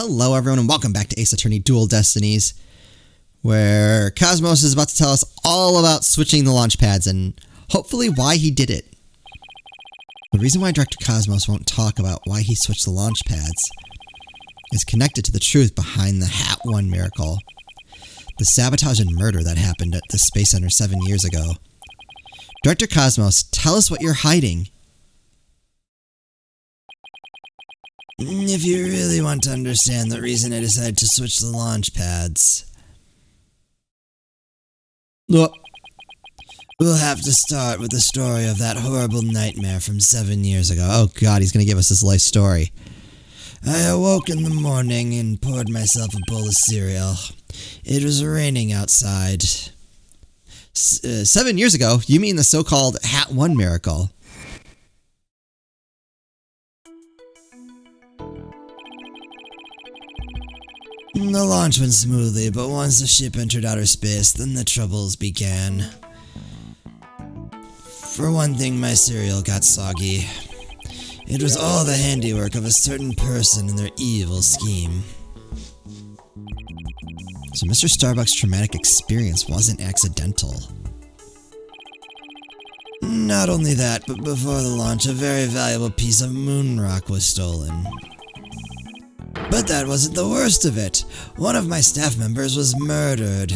Hello everyone and welcome back to Ace Attorney Dual Destinies, where Cosmos is about to tell us all about switching the launch pads and hopefully why he did it. The reason why Director Cosmos won't talk about why he switched the launch pads is connected to the truth behind the Hat 1 miracle. The sabotage and murder that happened at the Space Center 7 years ago. Director Cosmos, tell us what you're hiding. If you really want to understand the reason I decided to switch the launch pads, we'll have to start with the story of that horrible nightmare from 7 years ago. Oh god, he's going to give us his life story. I awoke in the morning and poured myself a bowl of cereal. It was raining outside. 7 years ago? You mean the so-called Hat 1 miracle? The launch went smoothly, but once the ship entered outer space, then the troubles began. For one thing, my cereal got soggy. It was all the handiwork of a certain person and their evil scheme. So Mr. Starbuck's traumatic experience wasn't accidental. Not only that, but before the launch, a very valuable piece of moon rock was stolen. But that wasn't the worst of it. One of my staff members was murdered.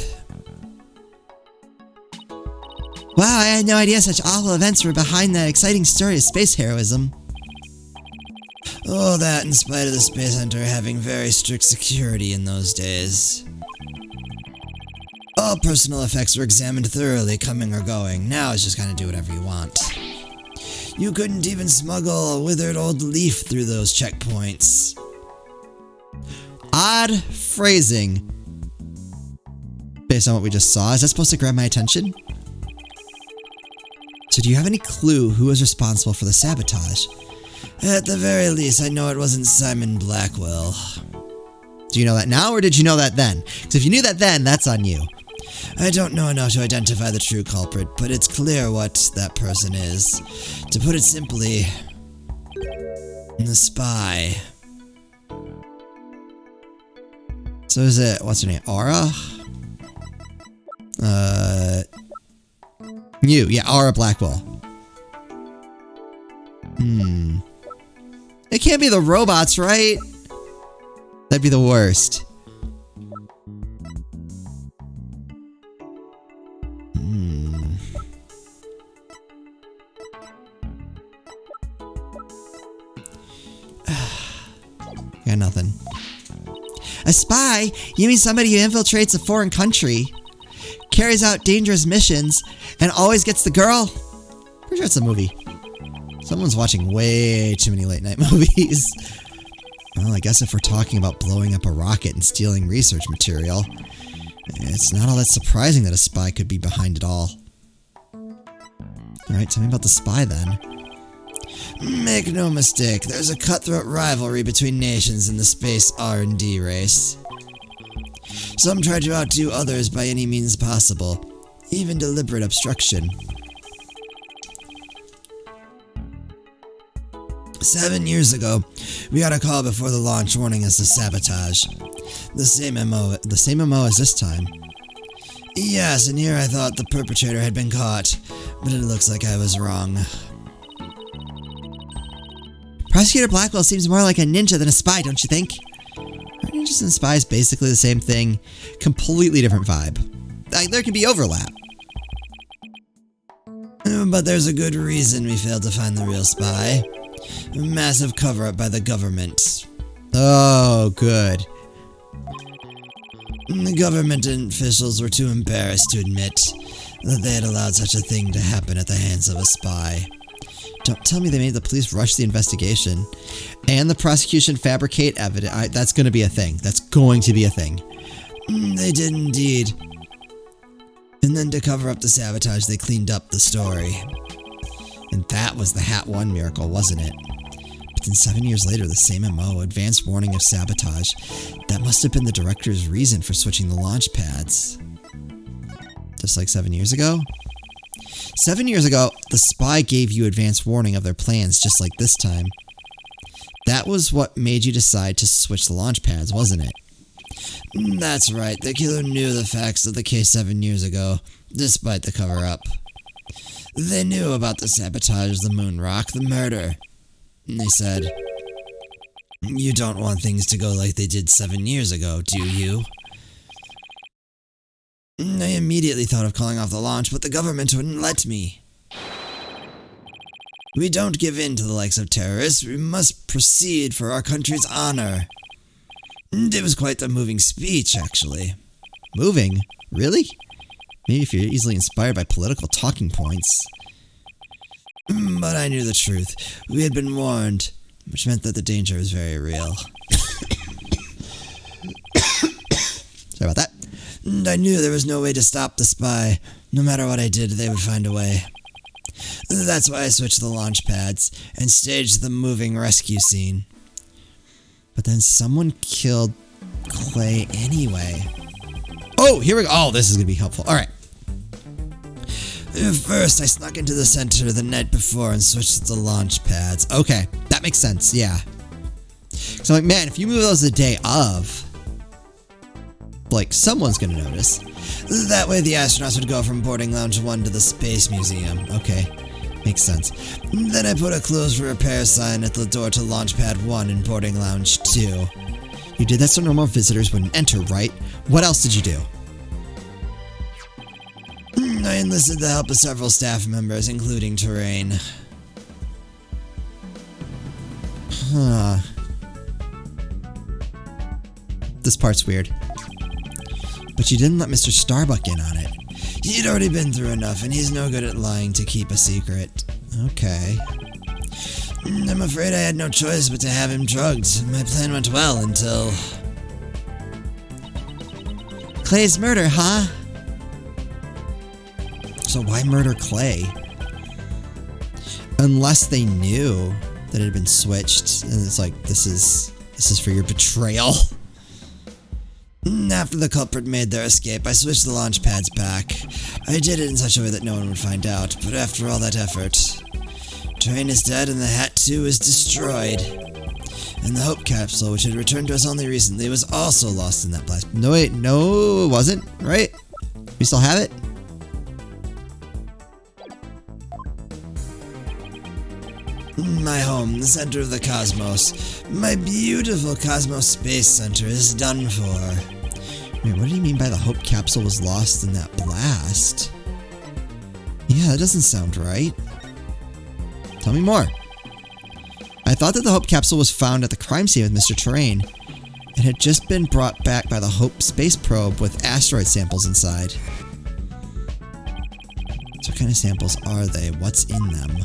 Wow, I had no idea such awful events were behind that exciting story of space heroism. Oh, that in spite of the Space Center having very strict security in those days. All personal effects were examined thoroughly, coming or going. Now it's just kinda do whatever you want. You couldn't even smuggle a withered old leaf through those checkpoints. Odd phrasing. Based on what we just saw, is that supposed to grab my attention? So do you have any clue who was responsible for the sabotage? At the very least, I know it wasn't Simon Blackwell. Do you know that now, or did you know that then? Because if you knew that then, that's on you. I don't know enough to identify the true culprit, but it's clear what that person is. To put it simply, the spy. So is it, what's her name, Aura? Aura Blackwell. It can't be the robots, right? That'd be the worst. Got nothing. A spy? You mean somebody who infiltrates a foreign country, carries out dangerous missions, and always gets the girl? Pretty sure it's a movie. Someone's watching way too many late-night movies. Well, I guess if we're talking about blowing up a rocket and stealing research material, it's not all that surprising that a spy could be behind it all. Alright, tell me about the spy then. Make no mistake, there's a cutthroat rivalry between nations in the space R&D race. Some try to outdo others by any means possible, even deliberate obstruction. 7 years ago, we got a call before the launch warning us of sabotage. The same MO as this time. Yes, and here I thought the perpetrator had been caught, but it looks like I was wrong. Prosecutor Blackwell seems more like a ninja than a spy, don't you think? Are ninjas and spies basically the same thing? Completely different vibe. There can be overlap. But there's a good reason we failed to find the real spy. A massive cover-up by the government. Oh, good. The government officials were too embarrassed to admit that they had allowed such a thing to happen at the hands of a spy. Don't tell me they made the police rush the investigation and the prosecution fabricate evidence. That's going to be a thing. That's going to be a thing. They did indeed. And then to cover up the sabotage, they cleaned up the story. And that was the Hat 1 miracle, wasn't it? But then 7 years later, the same MO, advanced warning of sabotage. That must have been the director's reason for switching the launch pads. Just like 7 years ago? 7 years ago, the spy gave you advance warning of their plans just like this time. That was what made you decide to switch the launch pads, wasn't it? That's right, the killer knew the facts of the case 7 years ago, despite the cover-up. They knew about the sabotage, the moon rock, the murder. And they said, "You don't want things to go like they did 7 years ago, do you?" I immediately thought of calling off the launch, but the government wouldn't let me. We don't give in to the likes of terrorists. We must proceed for our country's honor. It was quite a moving speech, actually. Moving? Really? Maybe if you're easily inspired by political talking points. But I knew the truth. We had been warned, which meant that the danger was very real. Sorry about that. And I knew there was no way to stop the spy. No matter what I did, they would find a way. That's why I switched the launch pads and staged the moving rescue scene. But then someone killed Clay anyway. Oh, here we go. Oh, this is going to be helpful. All right. First, I snuck into the center the night before and switched the launch pads. Okay, that makes sense, yeah. So, like, man, if you move those the day of, like, someone's going to notice. That way the astronauts would go from boarding lounge 1 to the space museum. Okay, makes sense. Then I put a closed for repair sign at the door to launch pad 1 and boarding lounge 2. You did that so normal visitors wouldn't enter, right? What else did you do? I enlisted the help of several staff members, including Terrain. Huh. This part's weird. But you didn't let Mr. Starbuck in on it. He'd already been through enough, and he's no good at lying to keep a secret. Okay. I'm afraid I had no choice but to have him drugged. My plan went well until... Clay's murder, huh? So why murder Clay? Unless they knew that it had been switched, and it's like, this is for your betrayal. After the culprit made their escape, I switched the launch pads back. I did it in such a way that no one would find out, but after all that effort, Terrain is dead and the hat too is destroyed. And the Hope capsule, which had returned to us only recently, was also lost in that blast. No, wait, no, it wasn't, right? We still have it? My home, the center of the cosmos. My beautiful Cosmos Space Center is done for. Wait, what did he mean by the Hope capsule was lost in that blast? Yeah, that doesn't sound right. Tell me more. I thought that the Hope capsule was found at the crime scene with Mr. Terrain. It had just been brought back by the Hope space probe with asteroid samples inside. So what kind of samples are they? What's in them?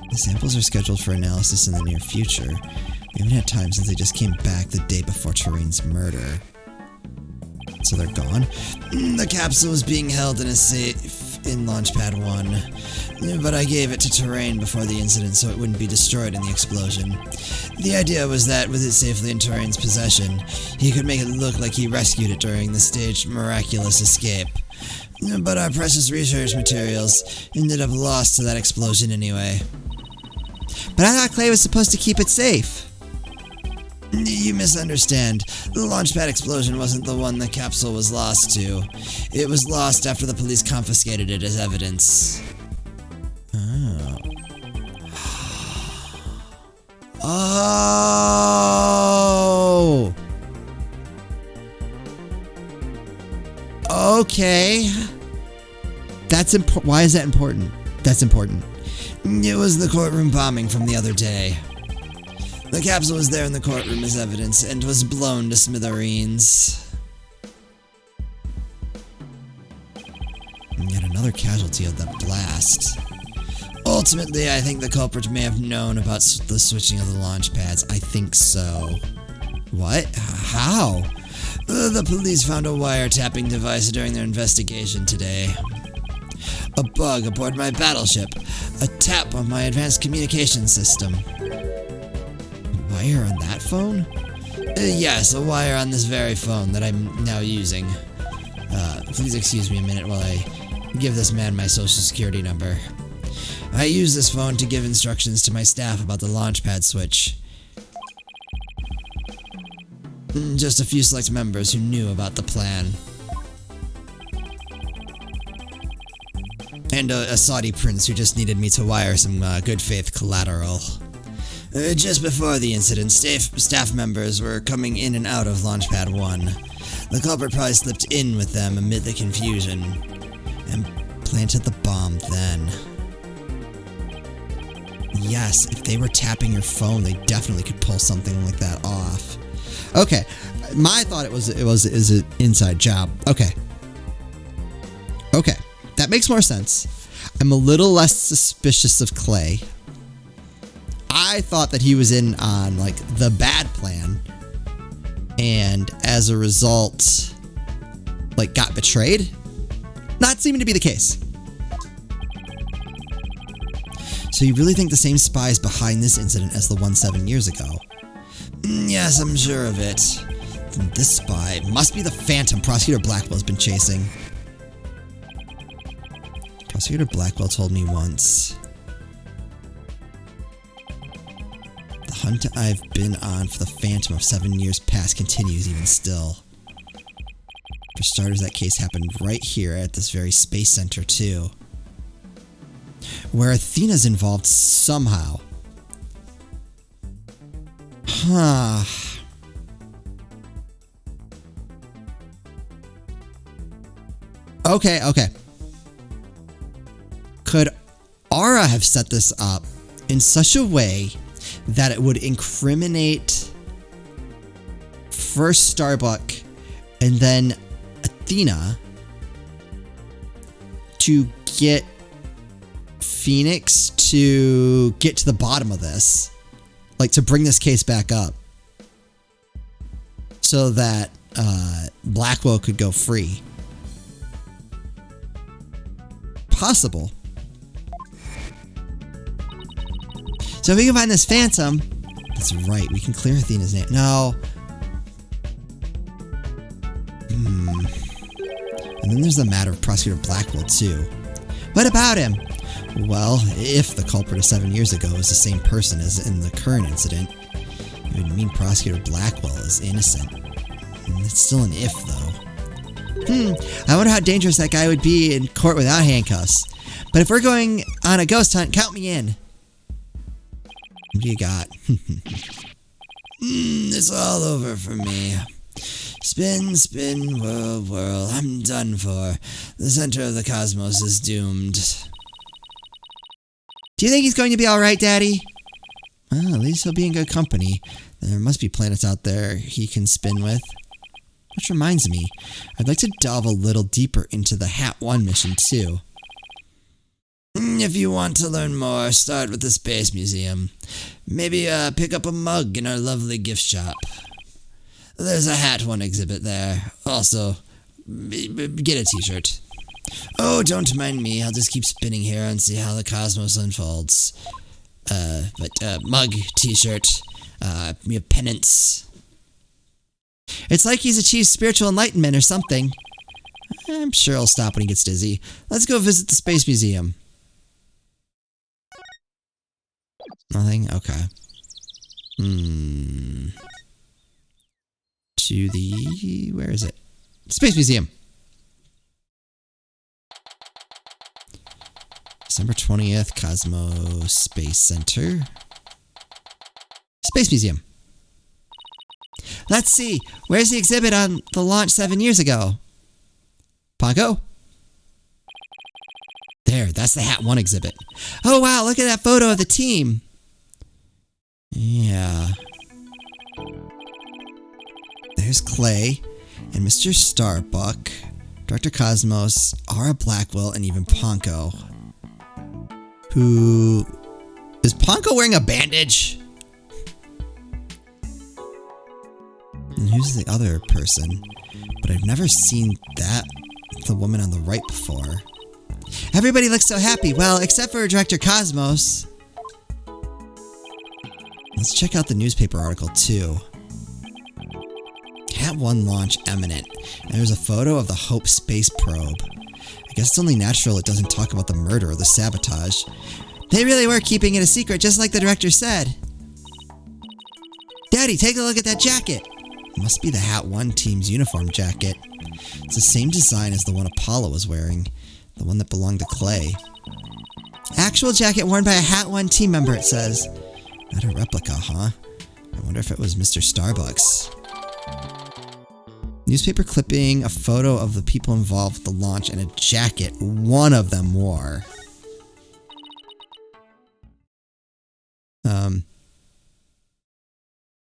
The samples are scheduled for analysis in the near future. We haven't had time since they just came back the day before Terrain's murder. So they're gone? The capsule was being held in a safe in Launchpad 1, but I gave it to Terrain before the incident so it wouldn't be destroyed in the explosion. The idea was that with it safely in Terrain's possession, he could make it look like he rescued it during the staged miraculous escape. But our precious research materials ended up lost to that explosion anyway. But I thought Clay was supposed to keep it safe. You misunderstand. The launchpad explosion wasn't the one the capsule was lost to. It was lost after the police confiscated it as evidence. Oh. Oh! Okay. That's important. Why is that important? That's important. It was the courtroom bombing from the other day. The capsule was there in the courtroom as evidence and was blown to smithereens. And yet another casualty of the blast. Ultimately, I think the culprit may have known about the switching of the launch pads. I think so. What? How? The police found a wiretapping device during their investigation today. A bug aboard my battleship. A tap on my advanced communication system. Wire on that phone? Yes, a wire on this very phone that I'm now using. Please excuse me a minute while I give this man my social security number. I use this phone to give instructions to my staff about the launch pad switch. Just a few select members who knew about the plan. And a Saudi prince who just needed me to wire some good faith collateral. Just before the incident, staff members were coming in and out of Launchpad 1. The culprit probably slipped in with them amid the confusion and planted the bomb then. Yes, if they were tapping your phone, they definitely could pull something like that off. Okay, my thought it was an inside job. Okay, that makes more sense. I'm a little less suspicious of Clay. I thought that he was in on like the bad plan, and as a result, like got betrayed. Not seeming to be the case. So you really think the same spy is behind this incident as the one 7 years ago? Yes, I'm sure of it. Then this spy must be the Phantom Prosecutor Blackwell's been chasing. Prosecutor Blackwell told me once. The hunt I've been on for the Phantom of 7 years past continues even still. For starters, that case happened right here at this very space center too. Where Athena's involved somehow. Huh. Okay. Could Aura have set this up in such a way that it would incriminate first Starbuck and then Athena to get Phoenix to get to the bottom of this, like to bring this case back up so that Blackwell could go free? Possible. So if we can find this Phantom, that's right, we can clear Athena's name. No. And then there's the matter of Prosecutor Blackwell too. What about him? Well, if the culprit of 7 years ago is the same person as in the current incident, it would mean Prosecutor Blackwell is innocent. It's still an if, though. I wonder how dangerous that guy would be in court without handcuffs. But if we're going on a ghost hunt, count me in. What do you got? It's all over for me. Spin, spin, whirl, whirl. I'm done for. The center of the cosmos is doomed. Do you think he's going to be alright, Daddy? Well, at least he'll be in good company. There must be planets out there he can spin with. Which reminds me, I'd like to delve a little deeper into the Hat 1 mission, too. If you want to learn more, start with the Space Museum. Maybe pick up a mug in our lovely gift shop. There's a Hat 1 exhibit there. Also, get a t-shirt. Oh, don't mind me. I'll just keep spinning here and see how the cosmos unfolds. Mug, t-shirt, we have pennants. It's like he's achieved spiritual enlightenment or something. I'm sure he'll stop when he gets dizzy. Let's go visit the Space Museum. Nothing? Okay. To the... where is it? Space Museum. December 20th, Cosmos Space Center. Space Museum. Let's see. Where's the exhibit on the launch 7 years ago? Pongo? There, that's the Hat 1 exhibit. Oh wow, look at that photo of the team. Yeah. There's Clay and Mr. Starbuck, Dr. Cosmos, Aura Blackwell, and even Ponko. Who... is Ponko wearing a bandage? And who's the other person? But I've never seen the woman on the right before. Everybody looks so happy. Well, except for Director Cosmos. Let's check out the newspaper article, too. Cat 1 launch imminent. And there's a photo of the Hope space probe. I guess it's only natural it doesn't talk about the murder or the sabotage. They really were keeping it a secret, just like the director said. Daddy, take a look at that jacket. It must be the Hat 1 team's uniform jacket. It's the same design as the one Apollo was wearing, the one that belonged to Clay. Actual jacket worn by a Hat 1 team member, it says. Not a replica, huh? I wonder if it was Mr. Starbucks. Newspaper clipping, a photo of the people involved with the launch, and a jacket one of them wore.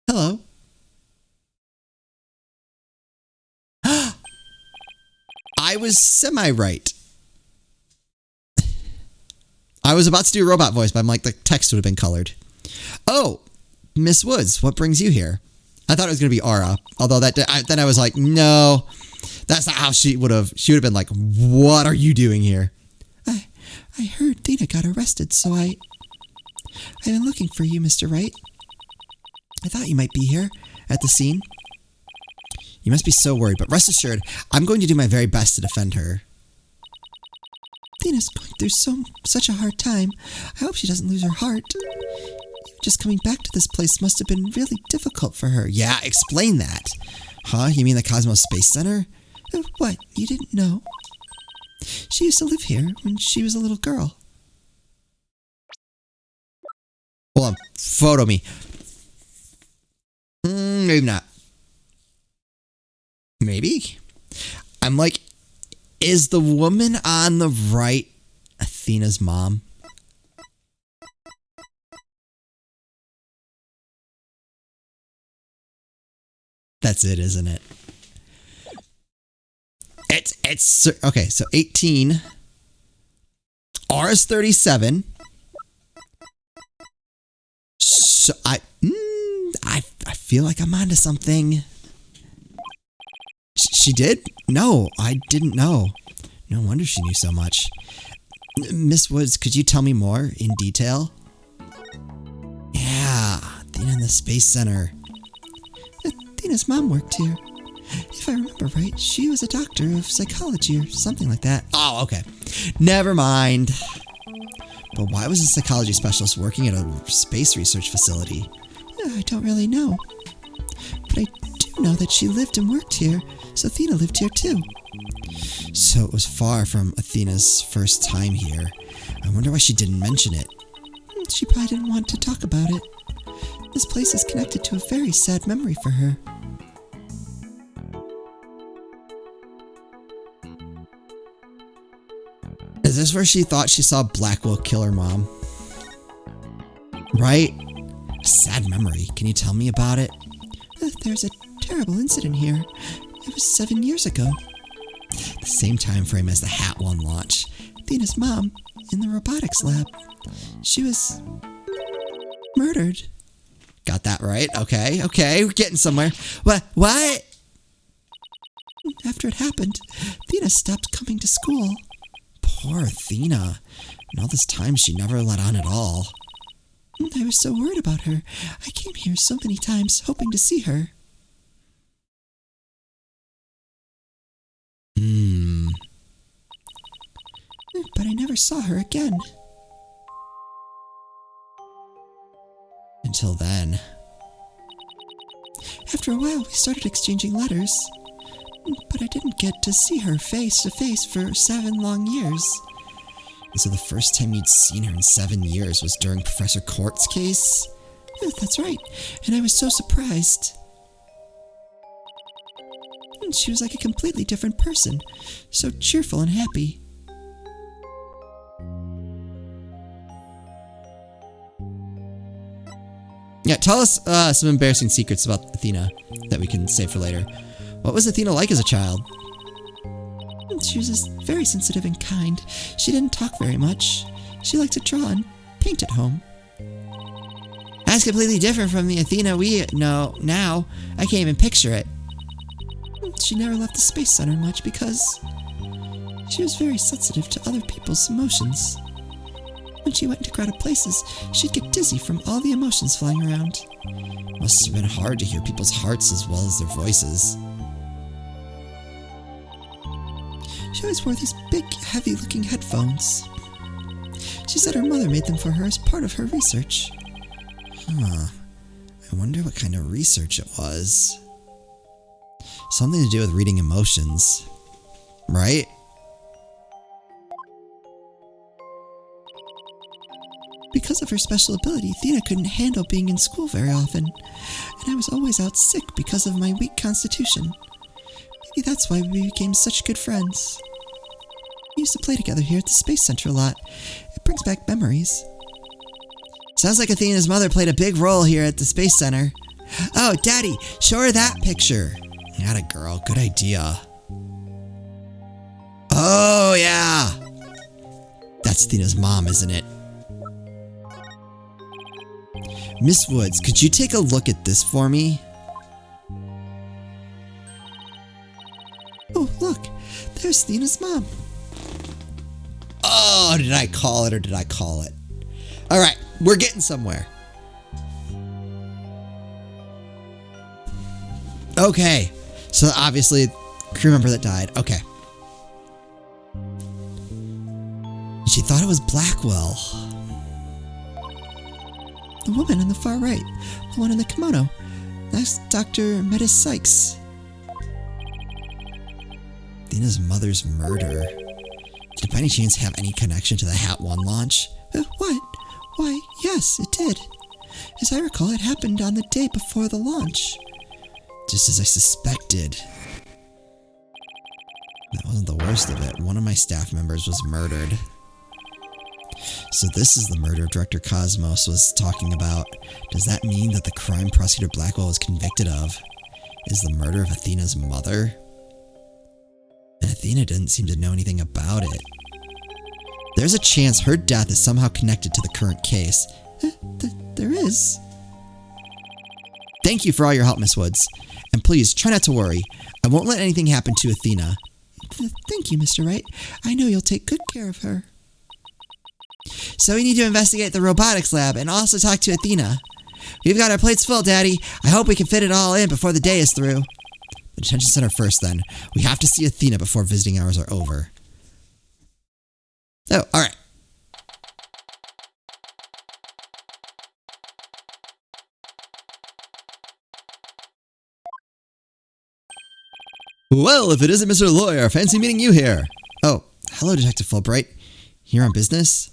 Hello. I was semi-right. I was about to do a robot voice, but I'm like, the text would have been colored. Oh, Miss Woods, what brings you here? I thought it was going to be Aura, although then I was like, no, that's not how she would have been like, what are you doing here? I heard Thena got arrested, so I've been looking for you, Mr. Wright. I thought you might be here at the scene. You must be so worried, but rest assured, I'm going to do my very best to defend her. Thena's going through such a hard time. I hope she doesn't lose her heart. Just coming back to this place must have been really difficult for her. Yeah, explain that. Huh? You mean the Cosmos Space Center? What? You didn't know? She used to live here when she was a little girl. Hold on. Photo me. Maybe not. Maybe? I'm like, is the woman on the right Athena's mom? That's it, isn't it? It's okay, so 18. R's 37. So I feel like I'm onto something. She did? No, I didn't know. No wonder she knew so much. Miss Woods, could you tell me more in detail? Yeah, Athena in the Space Center. Athena's mom worked here. If I remember right, she was a doctor of psychology or something like that. Oh, okay. Never mind. But why was a psychology specialist working at a space research facility? I don't really know. But I do know that she lived and worked here, so Athena lived here too. So it was far from Athena's first time here. I wonder why she didn't mention it. She probably didn't want to talk about it. This place is connected to a very sad memory for her. Is this where she thought she saw Blackwell kill her mom? Right? A sad memory. Can you tell me about it? There's a terrible incident here. It was 7 years ago. The same time frame as the Hat 1 launch. Athena's mom, in the robotics lab. She was murdered. Got that right. Okay, we're getting somewhere. What? After it happened, Athena stopped coming to school. Poor Athena. And all this time she never let on at all. I was so worried about her. I came here so many times hoping to see her. But I never saw her again. Until then. After a while, we started exchanging letters. But I didn't get to see her face to face for 7 long years. And so the first time you'd seen her in 7 years was during Professor Court's case? That's right, and I was so surprised. She was like a completely different person, so cheerful and happy. Yeah, tell us some embarrassing secrets about Athena that we can save for later. What was Athena like as a child? She was very sensitive and kind. She didn't talk very much. She liked to draw and paint at home. That's completely different from the Athena we know now. I can't even picture it. She never left the Space Center much because she was very sensitive to other people's emotions. When she went into crowded places, she'd get dizzy from all the emotions flying around. Must have been hard to hear people's hearts as well as their voices. She always wore these big, heavy-looking headphones. She said her mother made them for her as part of her research. Huh. I wonder what kind of research it was. Something to do with reading emotions. Right? Because of her special ability, Athena couldn't handle being in school very often, and I was always out sick because of my weak constitution. Maybe that's why we became such good friends. We used to play together here at the Space Center a lot. It brings back memories. Sounds like Athena's mother played a big role here at the Space Center. Oh, Daddy, show her that picture. Atta girl, good idea. Oh, yeah. That's Athena's mom, isn't it? Miss Woods, could you take a look at this for me? Oh, look. There's Athena's mom. Oh, did I call it or did I call it? All right, we're getting somewhere. Okay, so obviously, crew member that died. Okay. She thought it was Blackwell. The woman on the far right, the one in the kimono. That's Dr. Metis Sykes. Athena's mother's murder. Did it by any chance have any connection to the Hat 1 launch? What? Why, yes, it did. As I recall, it happened on the day before the launch. Just as I suspected. That wasn't the worst of it. One of my staff members was murdered. So this is the murder Director Cosmos was talking about. Does that mean that the crime Prosecutor Blackwell was convicted of is the murder of Athena's mother? And Athena didn't seem to know anything about it. There's a chance her death is somehow connected to the current case. There is. Thank you for all your help, Miss Woods. And please, try not to worry. I won't let anything happen to Athena. Thank you, Mr. Wright. I know you'll take good care of her. So we need to investigate the robotics lab and also talk to Athena. We've got our plates full, Daddy. I hope we can fit it all in before the day is through. The detention center first, then. We have to see Athena before visiting hours are over. Oh, alright. Well, if it isn't Mr. Lawyer, fancy meeting you here. Oh, hello, Detective Fulbright. Here on business?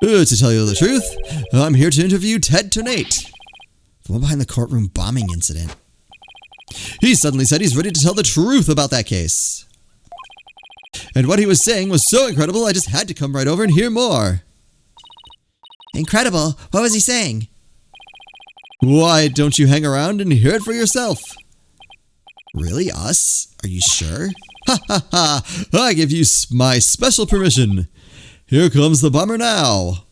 To tell you the truth, I'm here to interview Ted Ternate, the one behind the courtroom bombing incident. He suddenly said he's ready to tell the truth about that case. And what he was saying was so incredible, I just had to come right over and hear more. Incredible? What was he saying? Why don't you hang around and hear it for yourself? Really, us? Are you sure? Ha ha ha! I give you my special permission. Here comes the bomber now.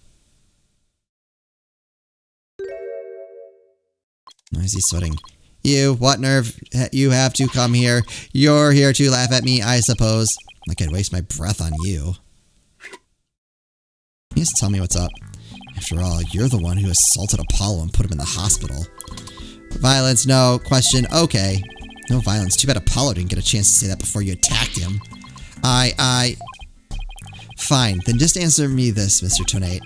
Why is he sweating? You, what nerve you have to come here? You're here to laugh at me, I suppose. Like I'd waste my breath on you. Just tell me what's up. After all, you're the one who assaulted Apollo and put him in the hospital. Violence, no. Question, okay. No violence. Too bad Apollo didn't get a chance to say that before you attacked him. Fine, then just answer me this, Mr. Ternate.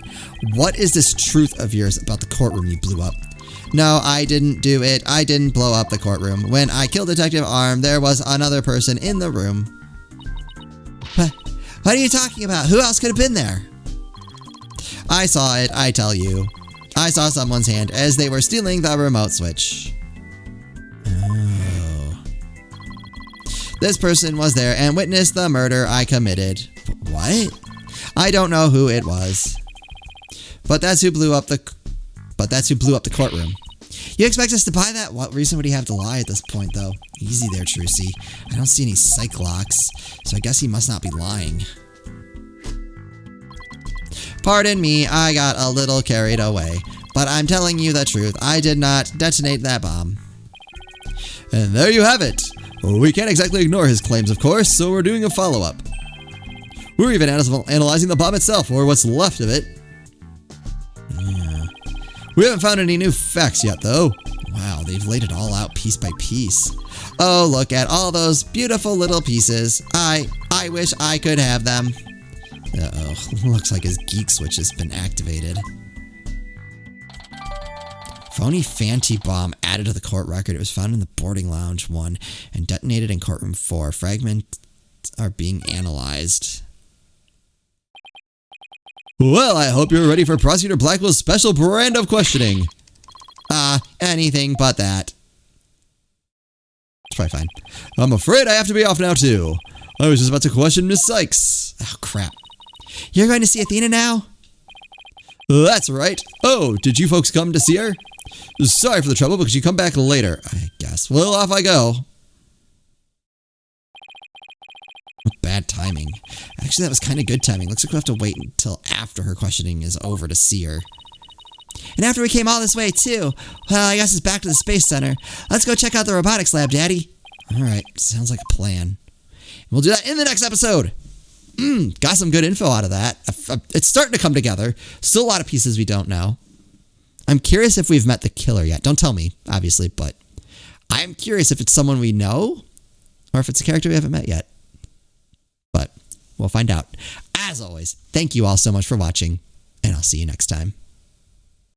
What is this truth of yours about the courtroom you blew up? No, I didn't do it. I didn't blow up the courtroom. When I killed Detective Arm, there was another person in the room. What are you talking about? Who else could have been there? I saw it, I tell you. I saw someone's hand as they were stealing the remote switch. Oh. This person was there and witnessed the murder I committed. What? I don't know who it was. But that's who blew up the courtroom. You expect us to buy that? What reason would he have to lie at this point, though? Easy there, Trucy. I don't see any psych locks, so I guess he must not be lying. Pardon me, I got a little carried away. But I'm telling you the truth, I did not detonate that bomb. And there you have it. We can't exactly ignore his claims, of course, so we're doing a follow-up. We're even analyzing the bomb itself, or what's left of it. Yeah. We haven't found any new facts yet, though. Wow, they've laid it all out piece by piece. Oh, look at all those beautiful little pieces. I wish I could have them. Uh-oh. Looks like his geek switch has been activated. Phony Fanti bomb added to the court record. It was found in the boarding lounge 1 and detonated in courtroom 4. Fragments are being analyzed. Well, I hope you're ready for Prosecutor Blackwell's special brand of questioning. Anything but that. It's probably fine. I'm afraid I have to be off now, too. I was just about to question Miss Sykes. Oh, crap. You're going to see Athena now? That's right. Oh, did you folks come to see her? Sorry for the trouble, but could you come back later? I guess. Well, off I go. Bad timing. Actually, that was kind of good timing. Looks like we'll have to wait until after her questioning is over to see her. And after we came all this way, too. Well, I guess it's back to the Space Center. Let's go check out the robotics lab, Daddy. Alright, sounds like a plan. We'll do that in the next episode. Got some good info out of that. It's starting to come together. Still a lot of pieces we don't know. I'm curious if we've met the killer yet. Don't tell me, obviously, but I'm curious if it's someone we know or if it's a character we haven't met yet. But we'll find out. As always, thank you all so much for watching, and I'll see you next time.